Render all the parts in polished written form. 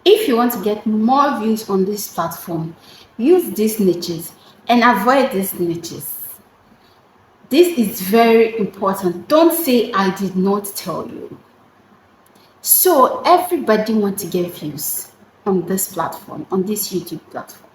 If you want to get more views on this platform, use these niches and avoid these niches. This is very important. Don't say I did not tell you. So everybody wants to get views on this platform, on this YouTube platform.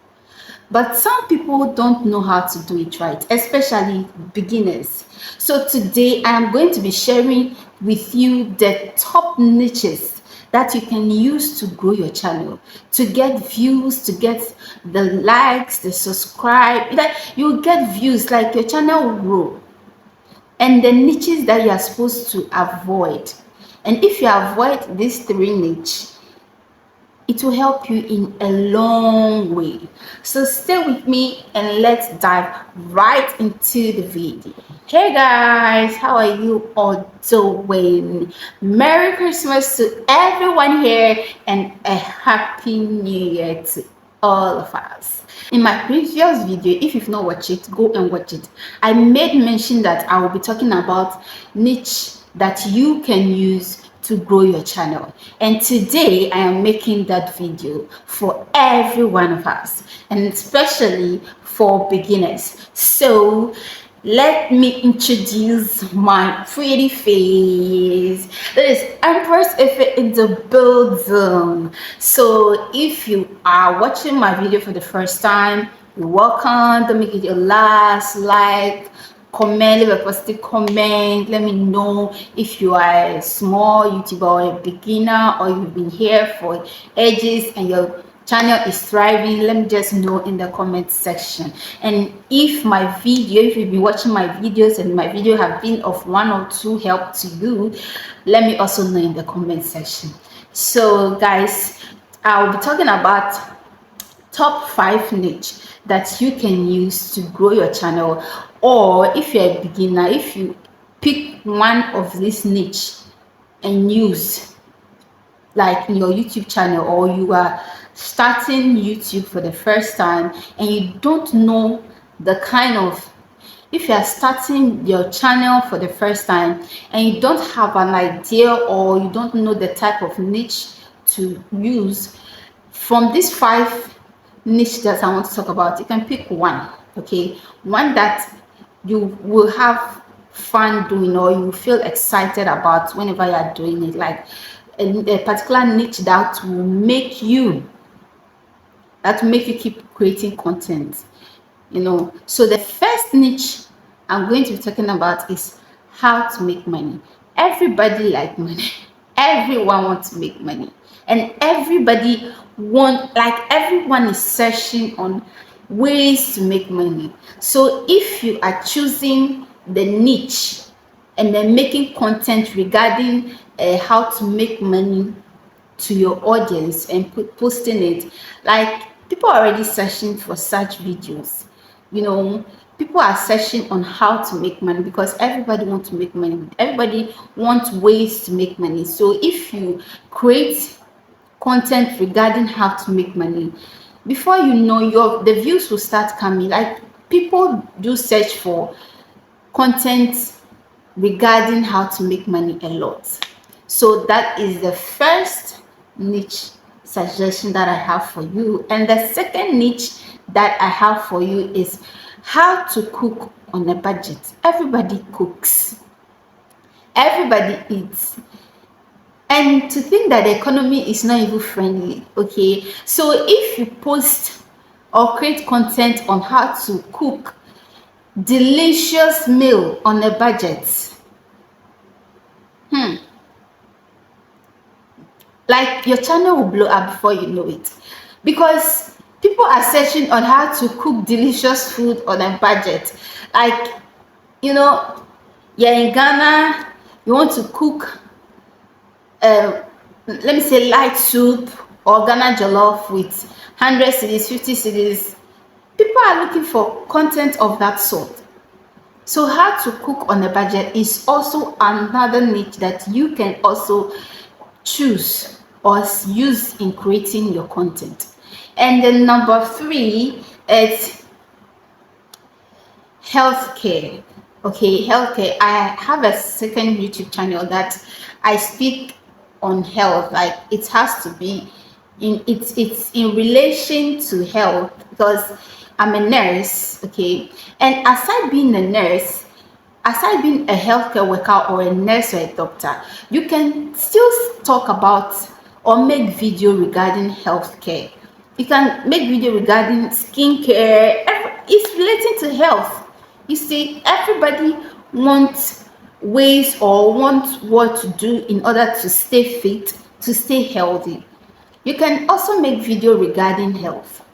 But some people don't know how to do it right, especially beginners. So today I am going to be sharing with you the top niches that you can use to grow your channel, to get views, to get the likes, the subscribe, that you get views, like your channel will grow. And the niches that you are supposed to avoid. And if you avoid these three niches, it will help you in a long way. So stay with me and let's dive right into the video. Hey guys, how are you all doing? Merry Christmas to everyone here and a happy new year to all of us. In my previous video, if you've not watched it, go and watch it. I made mention that I will be talking about niche that you can use to grow your channel, and today I am making that video for every one of us, and especially for beginners. So let me introduce my pretty face. That is Empress Efe in the building. So if you are watching my video for the first time, you're welcome. Don't make it your last. Like, comment, leave a positive comment. Let me know if you are a small YouTuber or a beginner, or you've been here for ages and your channel is thriving. Let me just know in the comment section. And if you've been watching my videos and my video have been of one or two help to you, let me also know in the comment section. So guys, I'll be talking about top 5 niche that you can use to grow your channel. Or if you're a beginner, if you pick one of this niche and use, like in your YouTube channel, or you are starting YouTube for the first time and you don't know the kind of, if you are starting your channel for the first time and you don't have an idea, or you don't know the type of niche to use, from these 5 niche that I want to talk about, you can pick one. Okay, one that you will have fun doing, or you feel excited about whenever you are doing it, like a particular niche that will make you keep creating content, so the first niche I'm going to be talking about is how to make money. Everybody like money. Everyone wants to make money, and everyone is searching on ways to make money. So if you are choosing the niche and then making content regarding how to make money to your audience and posting it, like, people are already searching for such videos. People are searching on how to make money because everybody wants to make money. Everybody wants ways to make money. So if you create content regarding how to make money, before you know, the views will start coming. Like, people do search for content regarding how to make money a lot. So that is the first niche suggestion that I have for you. And the second niche that I have for you is how to cook on a budget. Everybody cooks, everybody eats, and to think that the economy is not even friendly. Okay, so if you post or create content on how to cook delicious meal on a budget, like, your channel will blow up before you know it, because people are searching on how to cook delicious food on a budget. Like, you're in Ghana, you want to cook let me say light soup or Ghana jollof with 100 cedis, 50 cedis. People are looking for content of that sort. So how to cook on a budget is also another niche that you can also choose or use in creating your content. And then number 3 is healthcare. Okay, healthcare. I have a second YouTube channel that I speak on health. Like, it has to be it's in relation to health, because I'm a nurse, okay? And aside being a nurse, aside being a healthcare worker or a nurse or a doctor, you can still talk about or make video regarding healthcare. You can make video regarding skincare. It's relating to health. You see, everybody wants ways or wants what to do in order to stay fit, to stay healthy. You can also make video regarding health,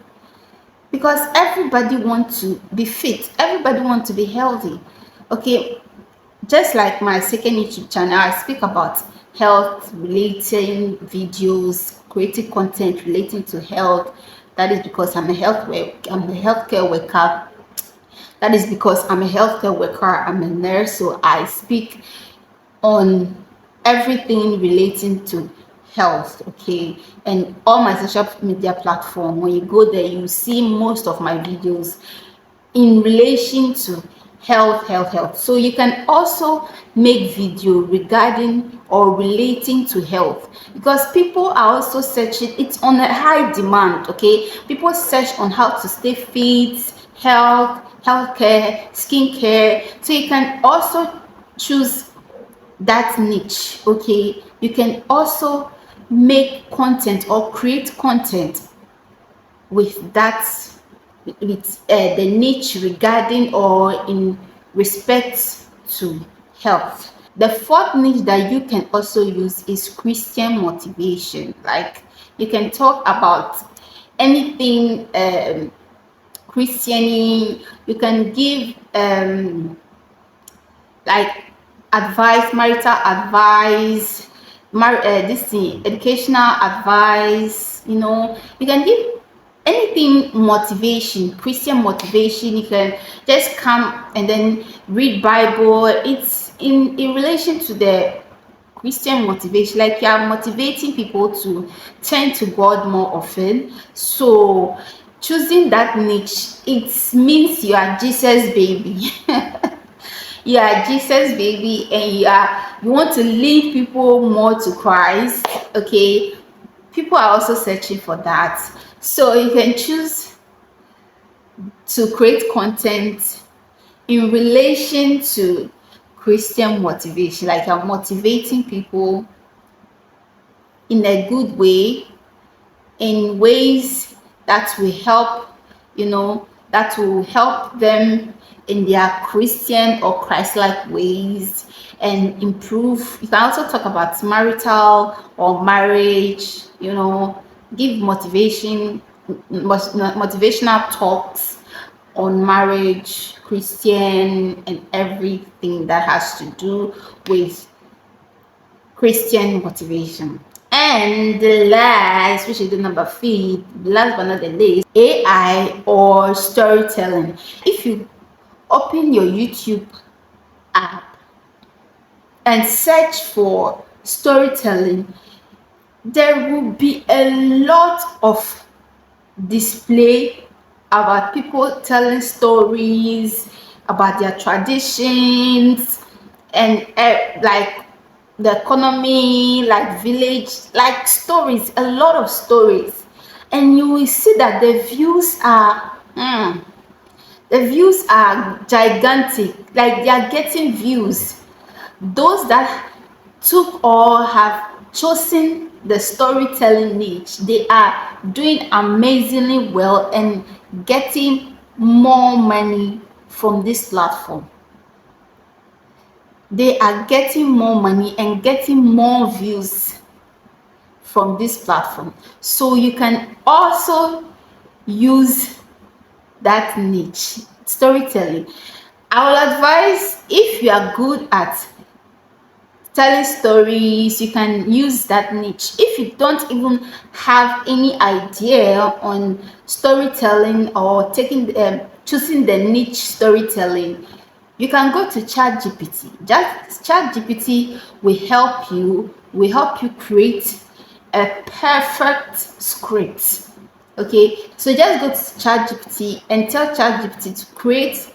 because everybody wants to be fit, everybody wants to be healthy. Okay, just like my second YouTube channel, I speak about health relating videos, creating content relating to health. That is because I'm a healthcare worker. That is because I'm a healthcare worker. I'm a nurse, so I speak on everything relating to health. Okay, and all my social media platform, when you go there, you see most of my videos in relation to health. So you can also make video regarding or relating to health, because people are also searching. It's on a high demand. Okay, people search on how to stay fit, healthcare, skincare. So you can also choose that niche. Okay, you can also make content or create content with that, with the niche regarding or in respect to health. The fourth niche that you can also use is Christian motivation. Like, you can talk about anything Christian. You can give like advice, marital advice, this thing, educational advice. You can give anything motivation, Christian motivation. You can just come and then read Bible. It's in relation to the Christian motivation, like you are motivating people to turn to God more often. So choosing that niche, it means you are Jesus baby. You are Jesus baby, and you want to lead people more to Christ. Okay, people are also searching for that. So you can choose to create content in relation to Christian motivation, like you're motivating people in a good way, in ways that will help, that will help them in their Christian or Christ-like ways and improve. You can also talk about marital or marriage, give motivational talks on marriage, Christian, and everything that has to do with Christian motivation. And the last, which is the number 5, last but not the least, AI or storytelling. If you open your YouTube app and search for storytelling, there will be a lot of display about people telling stories about their traditions and like the economy, like village, like stories, a lot of stories. And you will see that the views are gigantic. Like, they are getting views. Those that took or have chosen the storytelling niche, they are doing amazingly well and getting more money from this platform. They are getting more money and getting more views from this platform. So you can also use that niche, storytelling. I will advise, if you are good at telling stories, you can use that niche. If you don't even have any idea on storytelling or choosing the niche storytelling, you can go to ChatGPT. ChatGPT will help you create a perfect script. Okay, so just go to ChatGPT and tell ChatGPT to create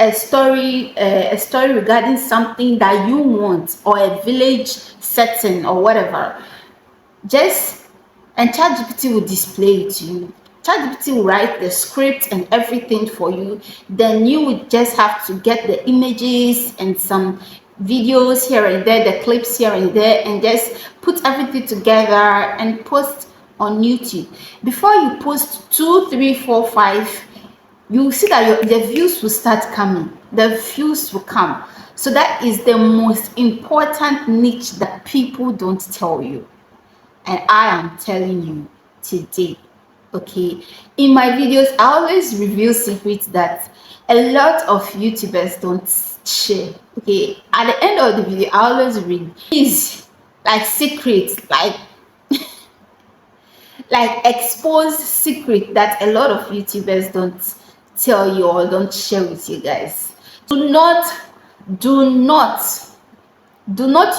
a story regarding something that you want, or a village setting or whatever. Just and ChatGPT will display it to you. ChatGPT will write the script and everything for you. Then you would just have to get the images and some videos here and there, the clips here and there, and just put everything together and post on YouTube. Before you post 2, 3, 4, 5, you see that the views will start coming. The views will come. So that is the most important niche that people don't tell you. And I am telling you today. Okay, in my videos I always reveal secrets that a lot of YouTubers don't share. Okay, at the end of the video I always read these like secrets, like exposed secret that a lot of YouTubers don't tell you or don't share with you guys. Do not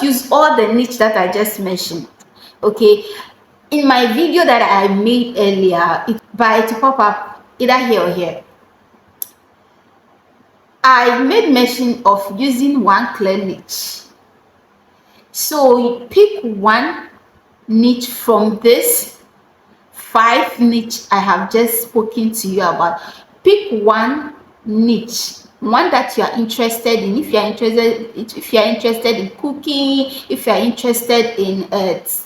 use all the niche that I just mentioned. Okay, in my video that I made earlier, to pop up either here or here, I made mention of using one clear niche. So you pick one niche from this 5 niche I have just spoken to you about. Pick one niche, one that you are interested in. If you are interested in cooking, if you are interested in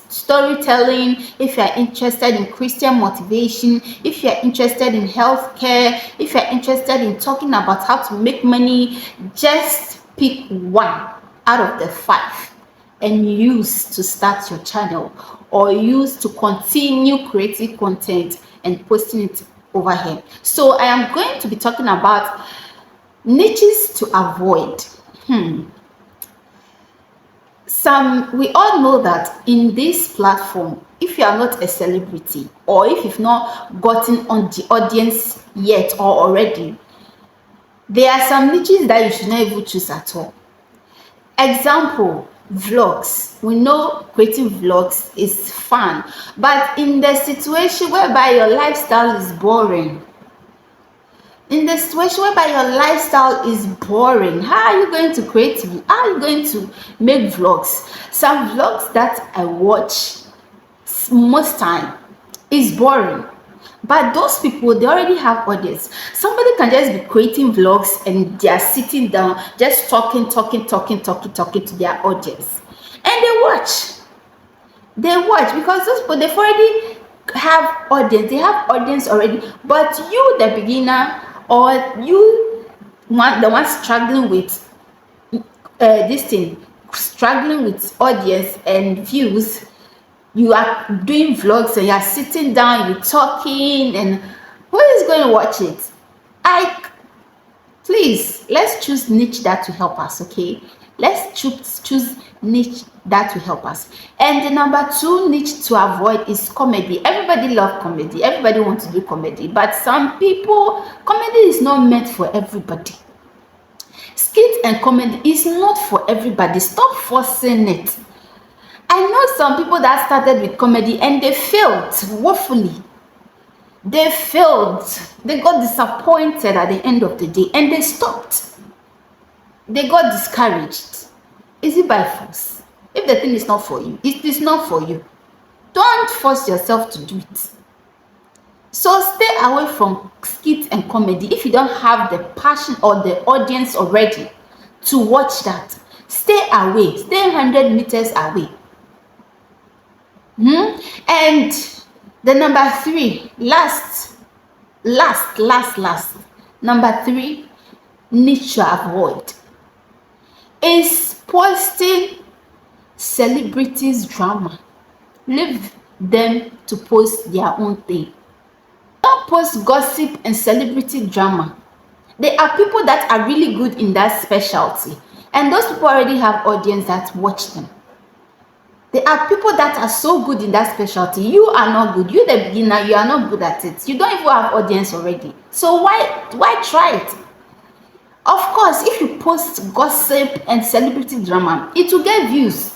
storytelling, if you are interested in Christian motivation, if you are interested in healthcare, if you are interested in talking about how to make money, just pick one out of the 5 and use to start your channel, or use to continue creating content and posting it over here. So I am going to be talking about niches to avoid. We all know that in this platform, if you are not a celebrity, or if you've not gotten on the audience yet or already, there are some niches that you should not even choose at all. Example, vlogs. We know creating vlogs is fun, but in the situation whereby your lifestyle is boring, how are you going to create? How are you going to make vlogs? Some vlogs that I watch most time is boring, but those people, they already have audience. Somebody can just be creating vlogs and they are sitting down just talking to their audience, and they watch because those people, they've already have audience, already. But you, the beginner, or you the one struggling with struggling with audience and views, you are doing vlogs and you are sitting down, you're talking, and who is going to watch it? Please, let's choose niche that will help us. Okay, let's choose niche that will help us. And the number 2 niche to avoid is comedy. Everybody loves comedy, everybody wants to do comedy, but some people, comedy is not meant for everybody. Skit and comedy is not for everybody. Stop forcing it. I know some people that started with comedy and they failed woefully. They got disappointed at the end of the day and they stopped. They got discouraged. Is it by force? If the thing is not for you, it is not for you. Don't force yourself to do it. So stay away from skit and comedy. If you don't have the passion or the audience already to watch that, stay away. Stay 100 meters away. And the number 3, last, number 3 niche to avoid is posting celebrities' drama. Leave them to post their own thing. Don't post gossip and celebrity drama. There are people that are really good in that specialty, and those people already have audience that watch them. There are people that are so good in that specialty. You are not good. You, the beginner, you are not good at it. You don't even have audience already. So why try it? Of course, if you post gossip and celebrity drama, it will get views.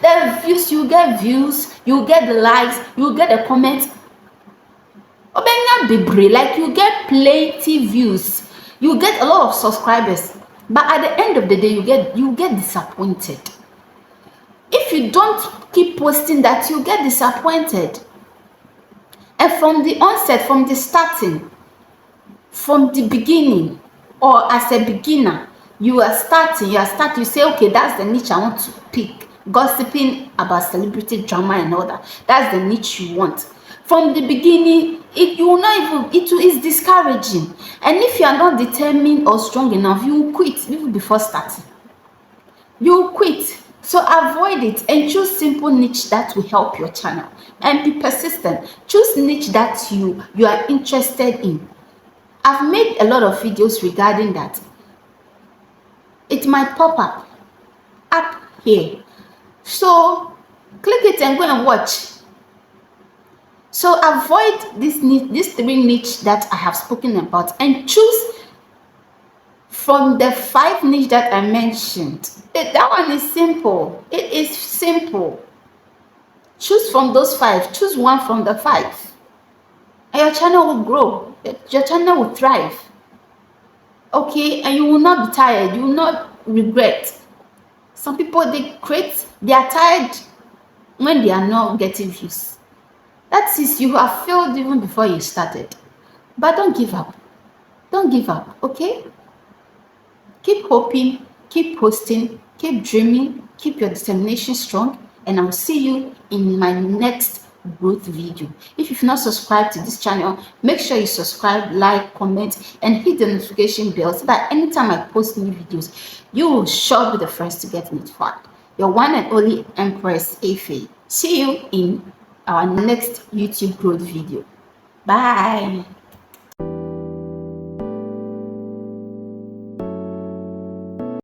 The views, you get views, you get the likes, you get the comments. Like, you get plenty views, you get a lot of subscribers, but at the end of the day, you get disappointed. If you don't keep posting that, you get disappointed. And from the onset, from the starting, from the beginning, or as a beginner, you start, you say, okay, that's the niche I want to pick. Gossiping about celebrity drama and all that, that's the niche you want. From the beginning, you will not even, is discouraging. And if you are not determined or strong enough, you will quit even before starting. You will quit. So avoid it and choose simple niche that will help your channel, and be persistent. Choose niche that you are interested in. I've made a lot of videos regarding that. It might pop up here, so click it and go and watch. So avoid these three niche that I have spoken about, and choose from the 5 niche that I mentioned. That one is simple. It is simple. Choose from those 5. Choose one from the 5, and your channel will grow. Your channel will thrive. Okay, and you will not be tired. You will not regret. Some people, they are tired when they are not getting views. That is, you have failed even before you started. But don't give up. Don't give up, okay? Keep hoping, keep posting, keep dreaming, keep your determination strong, and I'll see you in my next growth video. If you've not subscribed to this channel, make sure you subscribe, like, comment, and hit the notification bell so that anytime I post new videos, you will sure be the first to get notified. Your one and only Empress Efe. See you in our next YouTube growth video. Bye.